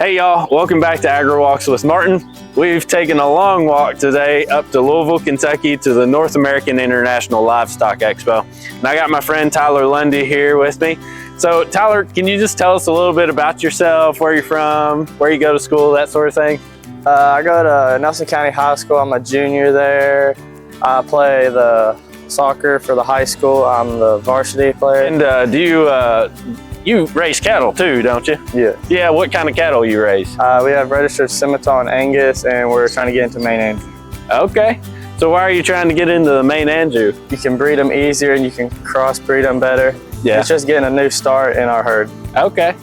Hey y'all, welcome back to Agri-Walks with Martin. We've taken a long walk today up to Louisville, Kentucky to the North American International Livestock Expo. And I got my friend Tyler Lundy here with me. So Tyler, can you just tell us a little bit about yourself, where you're from, where you go to school, that sort of thing? I go to Nelson County High School. I'm a junior there. I play the soccer for the high school. I'm the varsity player. And you raise cattle too, don't you? Yeah. Yeah, what kind of cattle you raise? We have registered Simmental and Angus, and we're trying to get into Maine Anjou. Okay. So why are you trying to get into the Maine Anjou? You can breed them easier and you can crossbreed them better. Yeah. It's just getting a new start in our herd. Okay.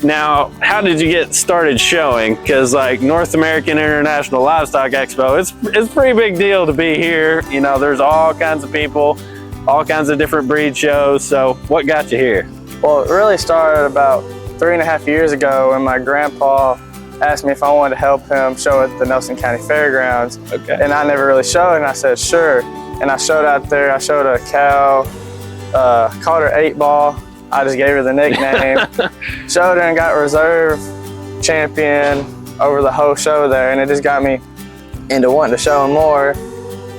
Now, how did you get started showing? Because like North American International Livestock Expo, it's a pretty big deal to be here. You know, there's all kinds of people, all kinds of different breed shows. So what got you here? Well, it really started about 3.5 years ago when my grandpa asked me if I wanted to help him show at the Nelson County Fairgrounds. Okay. And I never really showed, and I said, sure. And I showed out there, I showed a cow, called her 8 Ball. I just gave her the nickname. Showed her and got reserve champion over the whole show there, and it just got me into wanting to show more.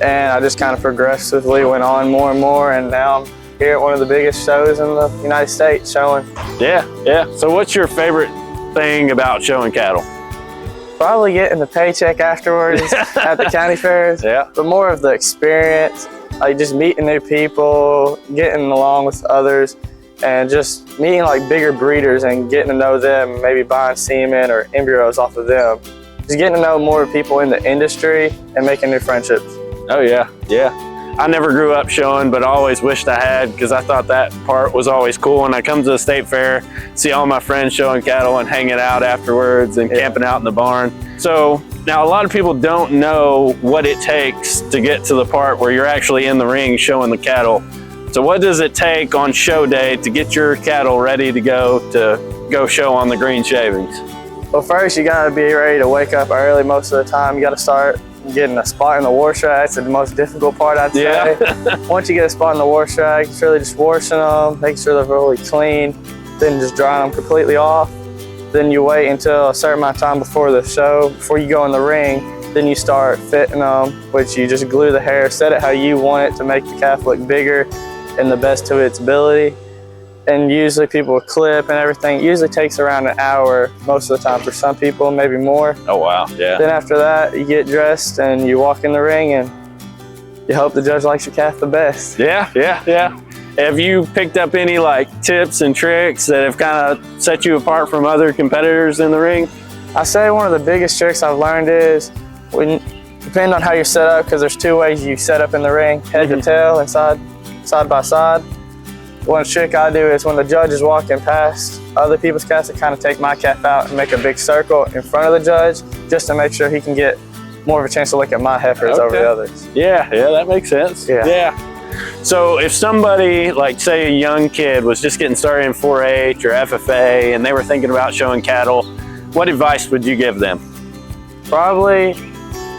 And I just kind of progressively went on more and more, and now I'm here at one of the biggest shows in the United States showing. Yeah. So what's your favorite thing about showing cattle? Probably getting the paycheck afterwards at the county fairs. Yeah. But more of the experience, like just meeting new people, getting along with others, and just meeting like bigger breeders and getting to know them, maybe buying semen or embryos off of them. Just getting to know more people in the industry and making new friendships. Oh yeah. I never grew up showing, but I always wished I had, because I thought that part was always cool. When I come to the state fair, see all my friends showing cattle and hanging out afterwards and camping out in the barn. So now a lot of people don't know what it takes to get to the part where you're actually in the ring showing the cattle. So what does it take on show day to get your cattle ready to go show on the green shavings? Well, first you gotta be ready to wake up early most of the time. You gotta start getting a spot in the wash rack. It's the most difficult part, I'd say. Yeah. Once you get a spot in the wash rack, it's really just washing them, making sure they're really clean, then just drying them completely off. Then you wait until a certain amount of time before the show, before you go in the ring, then you start fitting them, which you just glue the hair, set it how you want it to make the calf look bigger and the best to its ability. And usually people clip and everything. It usually takes around an hour most of the time for some people, maybe more. Oh wow, yeah. Then after that, you get dressed and you walk in the ring and you hope the judge likes your calf the best. Yeah. Have you picked up any like tips and tricks that have kind of set you apart from other competitors in the ring? I say one of the biggest tricks I've learned is, depending on how you're set up, because there's 2 ways you set up in the ring, head to tail and side by side. One trick I do is when the judge is walking past other people's calves, I kind of take my calf out and make a big circle in front of the judge, just to make sure he can get more of a chance to look at my heifers over the others. Yeah, that makes sense. Yeah. So if somebody, like say a young kid was just getting started in 4-H or FFA and they were thinking about showing cattle, what advice would you give them? Probably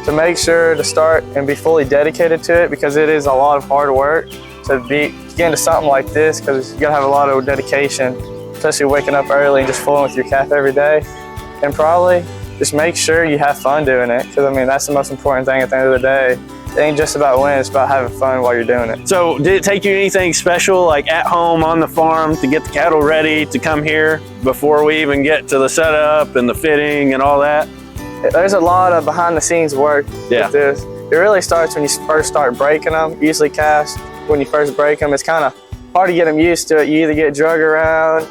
to make sure to start and be fully dedicated to it, because it is a lot of hard work to get into something like this, because you gotta have a lot of dedication, especially waking up early and just fooling with your calf every day. And probably just make sure you have fun doing it, because I mean that's the most important thing at the end of the day. It ain't just about winning, it's about having fun while you're doing it. So did it take you anything special, like at home on the farm, to get the cattle ready to come here before we even get to the setup and the fitting and all that? There's a lot of behind the scenes work with this. It really starts when you first start breaking them. Usually calves, when you first break them, it's kind of hard to get them used to it. You either get drug around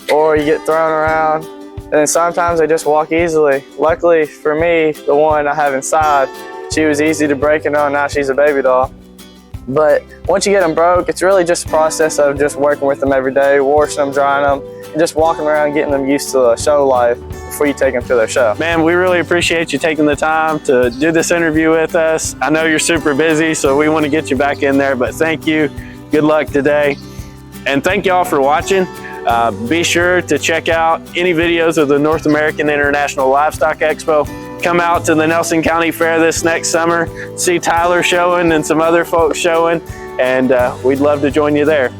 or you get thrown around, and then sometimes they just walk easily. Luckily for me, the one I have inside, she was easy to break and on. Now she's a baby doll. But once you get them broke, it's really just a process of just working with them every day, washing them, drying them, and just walking around getting them used to the show life before you take them to their show. Man, we really appreciate you taking the time to do this interview with us. I know you're super busy, so we want to get you back in there, but thank you. Good luck today. And thank y'all for watching. Be sure to check out any videos of the North American International Livestock Expo. Come out to the Nelson County Fair this next summer, see Tyler showing and some other folks showing, and we'd love to join you there.